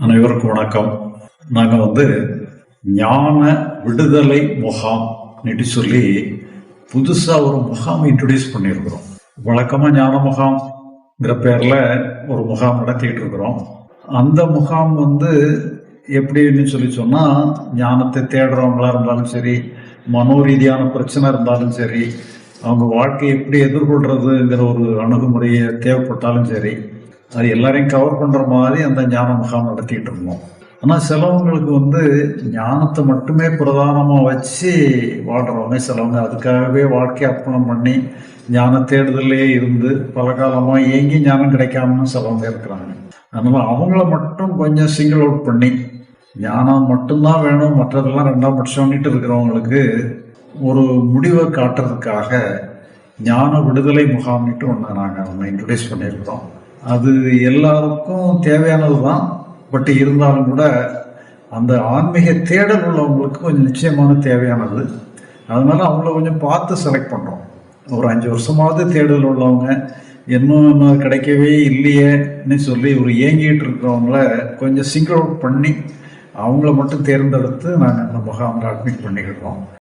அனைவருக்கும் வணக்கம். நாங்கள் ஞான விடுதலை முகாம் சொல்லி புதுசாக ஒரு முகாம் இன்ட்ரடியூஸ் பண்ணியிருக்கிறோம். வழக்கமாக ஞான முகாம்ங்கிற பேரில் ஒரு முகாம் நடத்திட்டு இருக்கிறோம். அந்த முகாம் எப்படின்னு சொல்லி சொன்னால், ஞானத்தை தேடுறவங்களா இருந்தாலும் சரி, மனோரீதியான பிரச்சனை இருந்தாலும் சரி, அவங்க வாழ்க்கையை எப்படி எதிர்கொள்றதுங்கிற ஒரு அணுகுமுறையை தேவைப்பட்டாலும் சரி, அது எல்லாரையும் கவர் பண்ணுற மாதிரி அந்த ஞான முகாம் நடத்திட்டு இருந்தோம். ஆனால் சிலவங்களுக்கு ஞானத்தை மட்டுமே பிரதானமாக வச்சு வாழ்கிறவங்க, சிலவங்க அதுக்காகவே வாழ்க்கையை அர்ப்பணம் பண்ணி ஞான தேடுதலே இருந்து பல காலமாக ஏங்கி ஞானம் கிடைக்காமன்னு சிலவங்க இருக்கிறாங்க. அதனால் அவங்கள மட்டும் கொஞ்சம் சிங்கிள் அவுட் பண்ணி ஞானம் மட்டும்தான் வேணும், மற்றதெல்லாம் ரெண்டாம் பட்சம்னுட்டு இருக்கிறவங்களுக்கு ஒரு முடிவை காட்டுறதுக்காக ஞான விடுதலை முகாம்னுட்டு ஒன்று இன்ட்ரடியூஸ் பண்ணியிருக்கிறோம். அது எல்லாருக்கும் தேவையானது தான். பட் இருந்தாலும் கூட அந்த ஆன்மீக தேடல் உள்ளவங்களுக்கு கொஞ்சம் நிச்சயமான தேவையானது. அதனால அவங்கள கொஞ்சம் பார்த்து செலக்ட் பண்ணுறோம். ஒரு 5 வருஷமாவது தேடல் உள்ளவங்க, இன்னும் கிடைக்கவே இல்லையேன்னு சொல்லி ஒரு ஏங்கிட்டு இருக்கிறவங்கள கொஞ்சம் சிங்கிள் அவுட் பண்ணி அவங்கள மட்டும் தேர்ந்தெடுத்து நாங்கள் அந்த முகாமில் அட்மிட் பண்ணிக்கிட்டோம்.